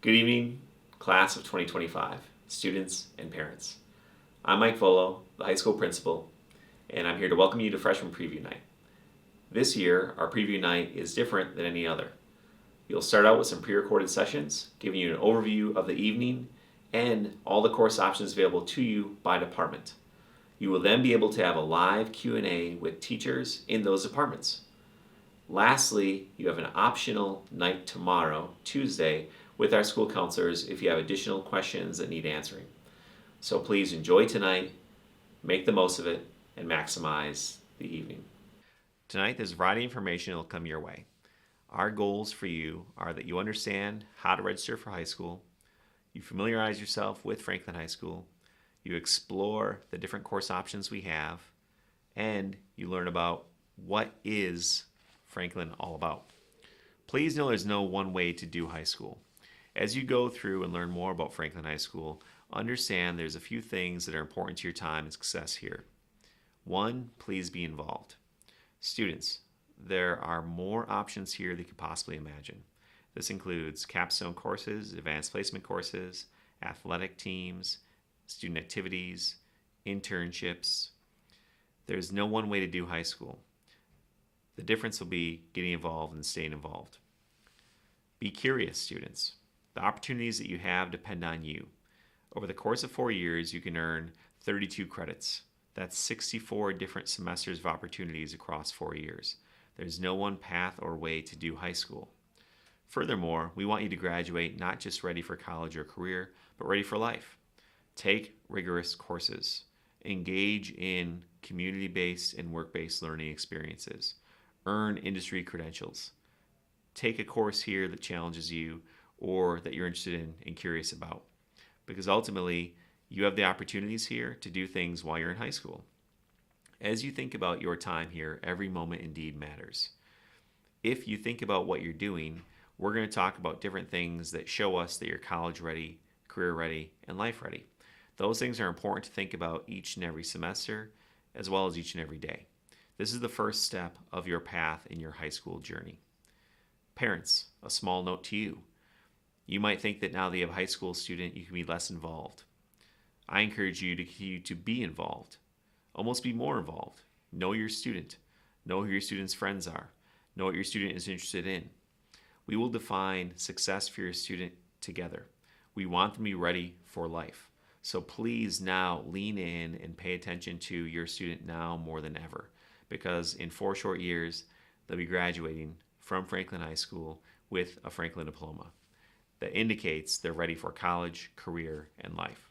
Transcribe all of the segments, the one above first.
Good evening, class of 2025, students and parents. I'm Mike Volo, the high school principal, and I'm here to welcome you to Freshman Preview Night. This year, our preview night is different than any other. You'll start out with some pre-recorded sessions, giving you an overview of the evening and all the course options available to you by department. You will then be able to have a live Q&A with teachers in those departments. Lastly, you have an optional night tomorrow, Tuesday, with our school counselors if you have additional questions that need answering. So please enjoy tonight, make the most of it, and maximize the evening. Tonight, there's a variety of information that will come your way. Our goals for you are that you understand how to register for high school, you familiarize yourself with Franklin High School, you explore the different course options we have, and you learn about what is Franklin all about. Please know there's no one way to do high school. As you go through and learn more about Franklin High School, understand there's a few things that are important to your time and success here. One, please be involved. Students, there are more options here than you could possibly imagine. This includes capstone courses, advanced placement courses, athletic teams, student activities, internships. There's no one way to do high school. The difference will be getting involved and staying involved. Be curious, students. The opportunities that you have depend on you. Over the course of 4 years, you can earn 32 credits. That's 64 different semesters of opportunities across 4 years. There's no one path or way to do high school. Furthermore, we want you to graduate not just ready for college or career, but ready for life. Take rigorous courses. Engage in community-based and work-based learning experiences. Earn industry credentials. Take a course here that challenges you or that you're interested in and curious about. Because ultimately, you have the opportunities here to do things while you're in high school. As you think about your time here, every moment indeed matters. If you think about what you're doing, we're going to talk about different things that show us that you're college ready, career ready, and life ready. Those things are important to think about each and every semester, as well as each and every day. This is the first step of your path in your high school journey. Parents, a small note to you. You might think that now that you have a high school student, you can be less involved. I encourage you to continue to be involved. Almost be more involved. Know your student. Know who your student's friends are. Know what your student is interested in. We will define success for your student together. We want them to be ready for life. So please now lean in and pay attention to your student now more than ever. Because in 4 short years, they'll be graduating from Franklin High School with a Franklin diploma that indicates they're ready for college, career, and life.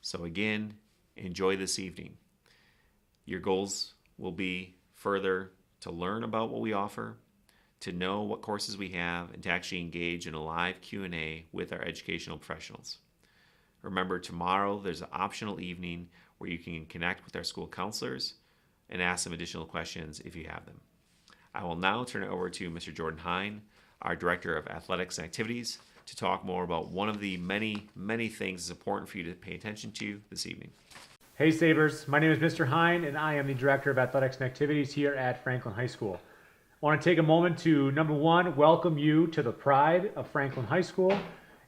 So again, enjoy this evening. Your goals will be further to learn about what we offer, to know what courses we have, and to actually engage in a live Q&A with our educational professionals. Remember, tomorrow there's an optional evening where you can connect with our school counselors and ask some additional questions if you have them. I will now turn it over to Mr. Jordan Hine, our Director of Athletics and Activities, to talk more about one of the many, many things that's important for you to pay attention to this evening. Hey Sabres, my name is Mr. Hine and I am the Director of Athletics and Activities here at Franklin High School. I want to take a moment to, number one, welcome you to the pride of Franklin High School,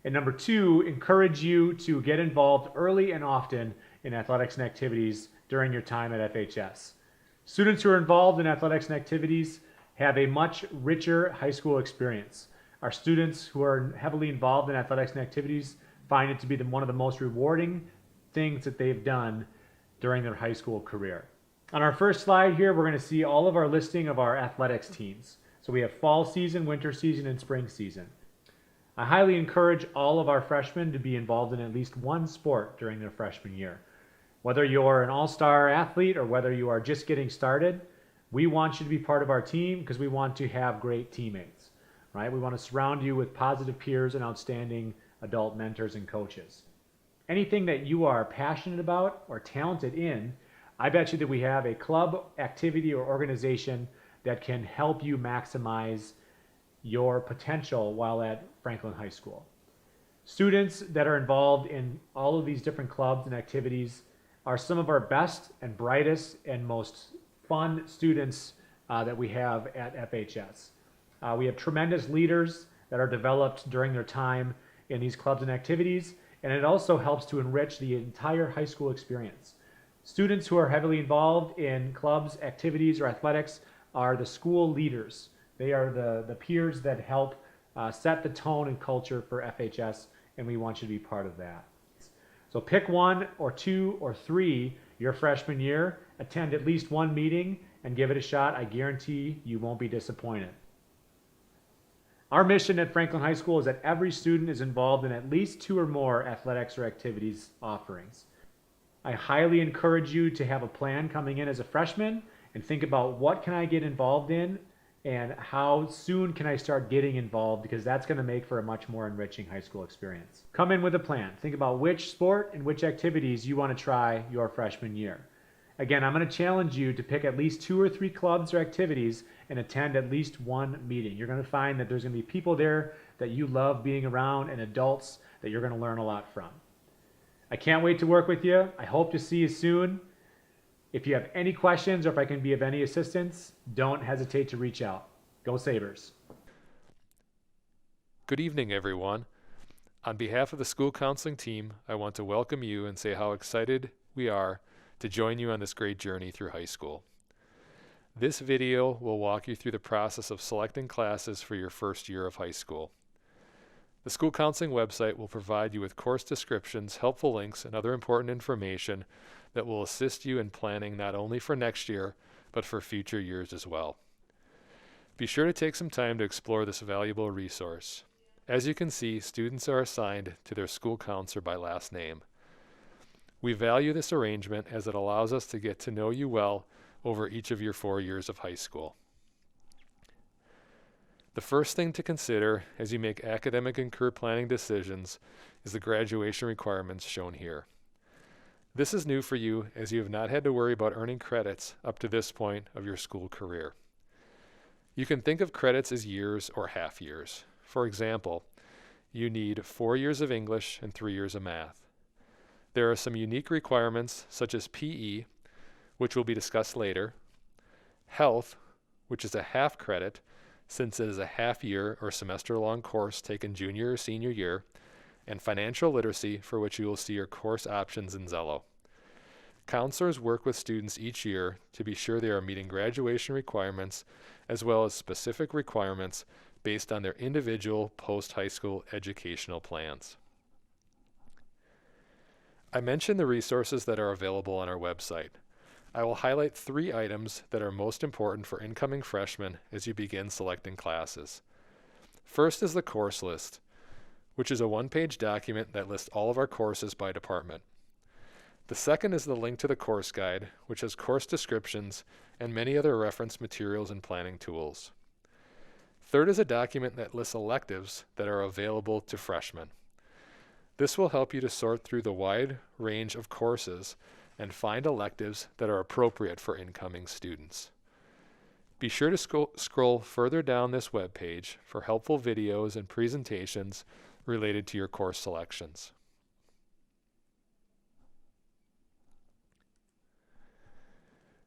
and number two, encourage you to get involved early and often in athletics and activities during your time at FHS. Students who are involved in athletics and activities have a much richer high school experience. Our students who are heavily involved in athletics and activities find it to be one of the most rewarding things that they've done during their high school career. On our first slide here, we're going to see all of our listing of our athletics teams. So we have fall season, winter season, and spring season. I highly encourage all of our freshmen to be involved in at least one sport during their freshman year. Whether you're an all-star athlete or whether you are just getting started, we want you to be part of our team because we want to have great teammates, right? We want to surround you with positive peers and outstanding adult mentors and coaches. Anything that you are passionate about or talented in, I bet you that we have a club, activity, or organization that can help you maximize your potential while at Franklin High School. Students that are involved in all of these different clubs and activities are some of our best and brightest and most fun students that we have at FHS. We have tremendous leaders that are developed during their time in these clubs and activities, and it also helps to enrich the entire high school experience. Students who are heavily involved in clubs, activities, or athletics are the school leaders. They are the peers that help set the tone and culture for FHS, and we want you to be part of that. So pick one or two or three your freshman year, attend at least one meeting, and give it a shot. I guarantee you won't be disappointed. Our mission at Franklin High School is that every student is involved in at least two or more athletics or activities offerings. I highly encourage you to have a plan coming in as a freshman and think about what can I get involved in and how soon can I start getting involved, because that's going to make for a much more enriching high school experience. Come in with a plan. Think about which sport and which activities you want to try your freshman year. Again, I'm going to challenge you to pick at least 2 or 3 clubs or activities and attend at least one meeting. You're going to find that there's going to be people there that you love being around and adults that you're going to learn a lot from. I can't wait to work with you. I hope to see you soon. If you have any questions or if I can be of any assistance, don't hesitate to reach out. Go Sabres. Good evening, everyone. On behalf of the school counseling team, I want to welcome you and say how excited we are to join you on this great journey through high school. This video will walk you through the process of selecting classes for your first year of high school. The school counseling website will provide you with course descriptions, helpful links, and other important information that will assist you in planning not only for next year, but for future years as well. Be sure to take some time to explore this valuable resource. As you can see, students are assigned to their school counselor by last name. We value this arrangement as it allows us to get to know you well over each of your 4 years of high school. The first thing to consider as you make academic and career planning decisions is the graduation requirements shown here. This is new for you, as you have not had to worry about earning credits up to this point of your school career. You can think of credits as years or half years. For example, you need 4 years of English and 3 years of math. There are some unique requirements such as PE, which will be discussed later, health, which is a half credit since it is a half year or semester long course taken junior or senior year, and financial literacy, for which you will see your course options in Zello. Counselors work with students each year to be sure they are meeting graduation requirements as well as specific requirements based on their individual post-high school educational plans. I mentioned the resources that are available on our website. I will highlight 3 items that are most important for incoming freshmen as you begin selecting classes. First is the course list, which is a 1-page document that lists all of our courses by department. The second is the link to the course guide, which has course descriptions and many other reference materials and planning tools. Third is a document that lists electives that are available to freshmen. This will help you to sort through the wide range of courses and find electives that are appropriate for incoming students. Be sure to scroll further down this webpage for helpful videos and presentations related to your course selections.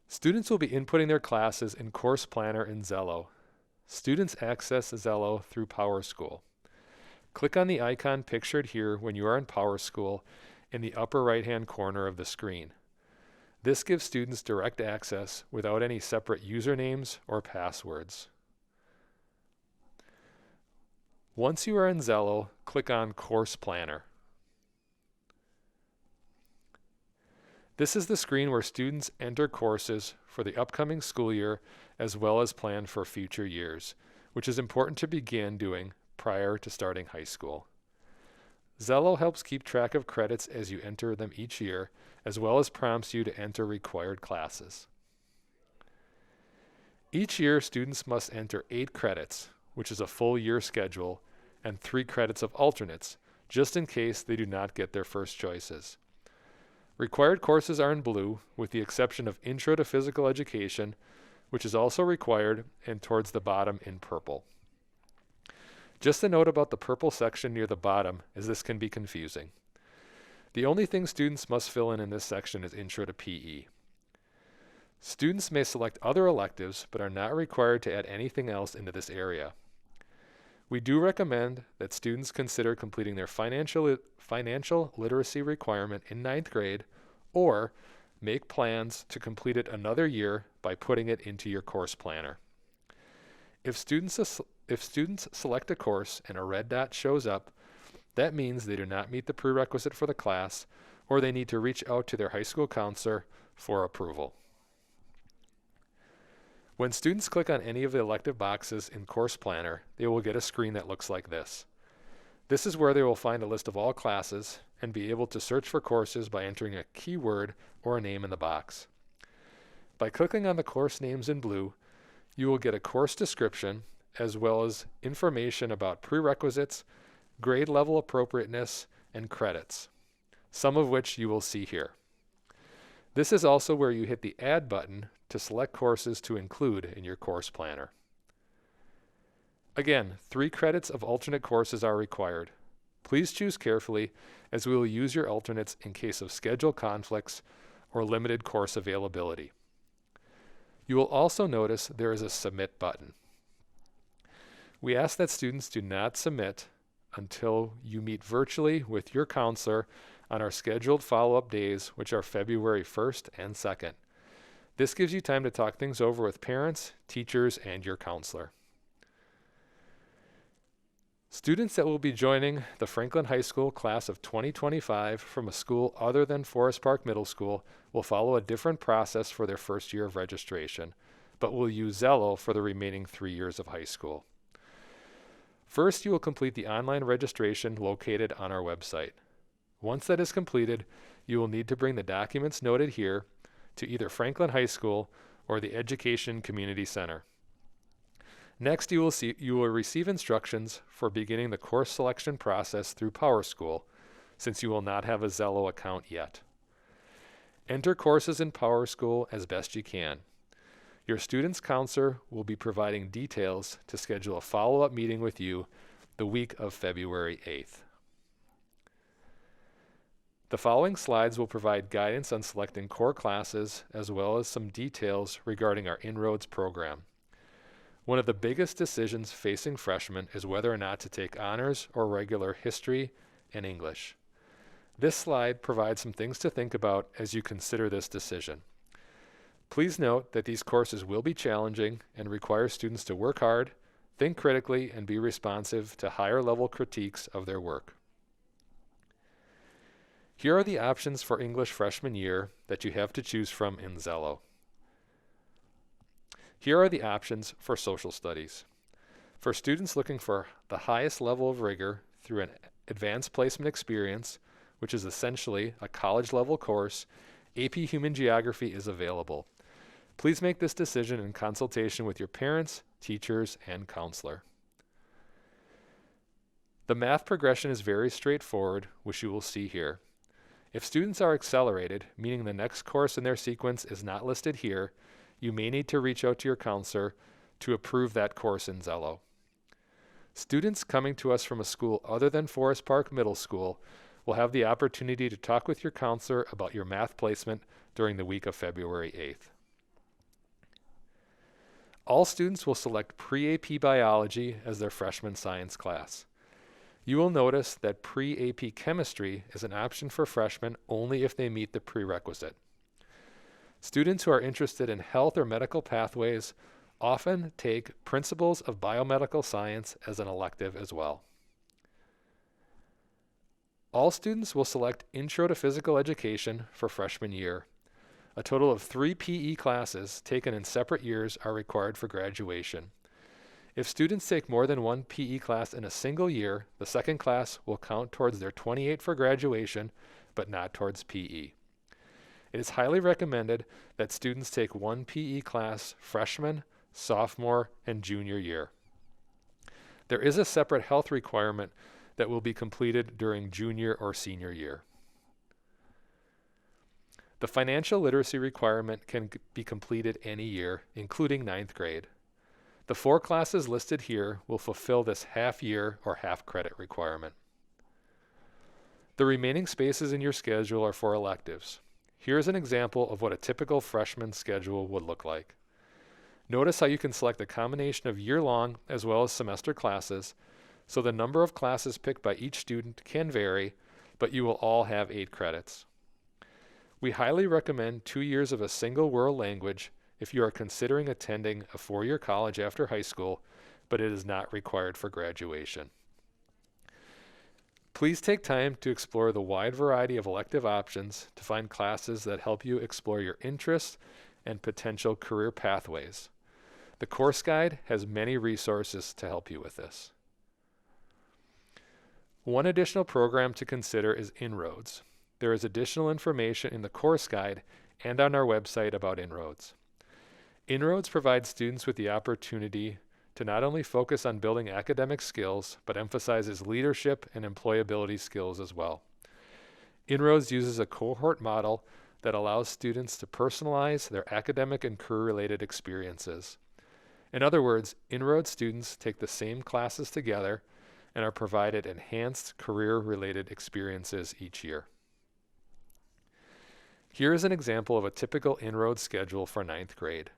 Students will be inputting their classes in Course Planner in Zello. Students access Zello through PowerSchool. Click on the icon pictured here when you are in PowerSchool in the upper right-hand corner of the screen. This gives students direct access without any separate usernames or passwords. Once you are in Zello, click on Course Planner. This is the screen where students enter courses for the upcoming school year as well as plan for future years, which is important to begin doing prior to starting high school. Zello helps keep track of credits as you enter them each year, as well as prompts you to enter required classes. Each year, students must enter 8 credits, which is a full year schedule, and 3 credits of alternates, just in case they do not get their first choices. Required courses are in blue, with the exception of Intro to Physical Education, which is also required, and towards the bottom in purple. Just a note about the purple section near the bottom, as this can be confusing. The only thing students must fill in this section is Intro to PE. Students may select other electives, but are not required to add anything else into this area. We do recommend that students consider completing their financial literacy requirement in ninth grade, or make plans to complete it another year by putting it into your course planner. If students select a course and a red dot shows up, that means they do not meet the prerequisite for the class, or they need to reach out to their high school counselor for approval. When students click on any of the elective boxes in Course Planner, they will get a screen that looks like this. This is where they will find a list of all classes and be able to search for courses by entering a keyword or a name in the box. By clicking on the course names in blue, you will get a course description as well as information about prerequisites, grade level appropriateness, and credits, some of which you will see here. This is also where you hit the Add button to select courses to include in your course planner. Again, 3 credits of alternate courses are required. Please choose carefully, as we will use your alternates in case of schedule conflicts or limited course availability. You will also notice there is a Submit button. We ask that students do not submit until you meet virtually with your counselor on our scheduled follow-up days, which are February 1st and 2nd. This gives you time to talk things over with parents, teachers, and your counselor. Students that will be joining the Franklin High School class of 2025 from a school other than Forest Park Middle School will follow a different process for their first year of registration, but will use Zello for the remaining 3 years of high school. First, you will complete the online registration located on our website. Once that is completed, you will need to bring the documents noted here to either Franklin High School or the Education Community Center. Next, you will receive instructions for beginning the course selection process through PowerSchool, since you will not have a Zello account yet. Enter courses in PowerSchool as best you can. Your student's counselor will be providing details to schedule a follow-up meeting with you the week of February 8th. The following slides will provide guidance on selecting core classes as well as some details regarding our Inroads program. One of the biggest decisions facing freshmen is whether or not to take honors or regular history and English. This slide provides some things to think about as you consider this decision. Please note that these courses will be challenging and require students to work hard, think critically, and be responsive to higher level critiques of their work. Here are the options for English freshman year that you have to choose from in Zello. Here are the options for social studies. For students looking for the highest level of rigor through an advanced placement experience, which is essentially a college level course, AP Human Geography is available. Please make this decision in consultation with your parents, teachers, and counselor. The math progression is very straightforward, which you will see here. If students are accelerated, meaning the next course in their sequence is not listed here, you may need to reach out to your counselor to approve that course in Zello. Students coming to us from a school other than Forest Park Middle School will have the opportunity to talk with your counselor about your math placement during the week of February 8th. All students will select Pre-AP Biology as their freshman science class. You will notice that Pre-AP Chemistry is an option for freshmen only if they meet the prerequisite. Students who are interested in health or medical pathways often take Principles of Biomedical Science as an elective as well. All students will select Intro to Physical Education for freshman year. A total of 3 PE classes taken in separate years are required for graduation. If students take more than 1 PE class in a single year, the second class will count towards their 28 for graduation, but not towards PE. It is highly recommended that students take 1 PE class freshman, sophomore, and junior year. There is a separate health requirement that will be completed during junior or senior year. The financial literacy requirement can be completed any year, including 9th grade. The 4 classes listed here will fulfill this half-year or half-credit requirement. The remaining spaces in your schedule are for electives. Here's an example of what a typical freshman schedule would look like. Notice how you can select a combination of year-long as well as semester classes, so the number of classes picked by each student can vary, but you will all have 8 credits. We highly recommend 2 years of a single world language if you are considering attending a 4-year college after high school, but it is not required for graduation. Please take time to explore the wide variety of elective options to find classes that help you explore your interests and potential career pathways. The course guide has many resources to help you with this. One additional program to consider is Inroads. There is additional information in the course guide and on our website about Inroads. Inroads provides students with the opportunity to not only focus on building academic skills, but emphasizes leadership and employability skills as well. Inroads uses a cohort model that allows students to personalize their academic and career-related experiences. In other words, Inroads students take the same classes together and are provided enhanced career-related experiences each year. Here is an example of a typical Inroads schedule for 9th grade.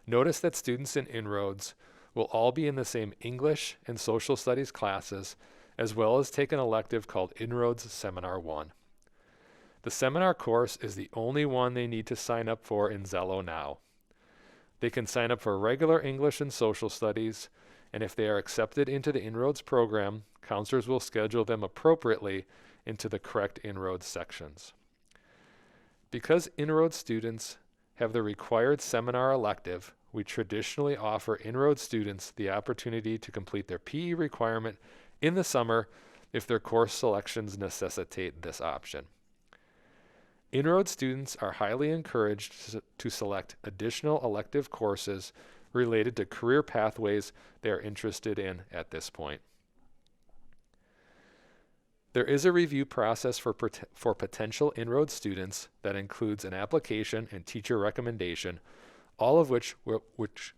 Notice that students in Inroads will all be in the same English and social studies classes, as well as take an elective called Inroads Seminar 1. The seminar course is the only one they need to sign up for in Zello now. They can sign up for regular English and social studies, and if they are accepted into the Inroads program, counselors will schedule them appropriately into the correct Inroads sections. Because Inroads students have the required seminar elective, we traditionally offer Inroads students the opportunity to complete their PE requirement in the summer if their course selections necessitate this option. Inroads students are highly encouraged to select additional elective courses related to career pathways they are interested in at this point. There is a review process for potential Inroads students that includes an application and teacher recommendation, all of which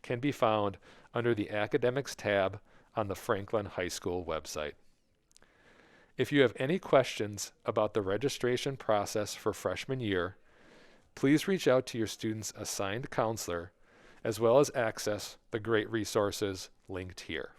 can be found under the Academics tab on the Franklin High School website. If you have any questions about the registration process for freshman year, please reach out to your student's assigned counselor, as well as access the great resources linked here.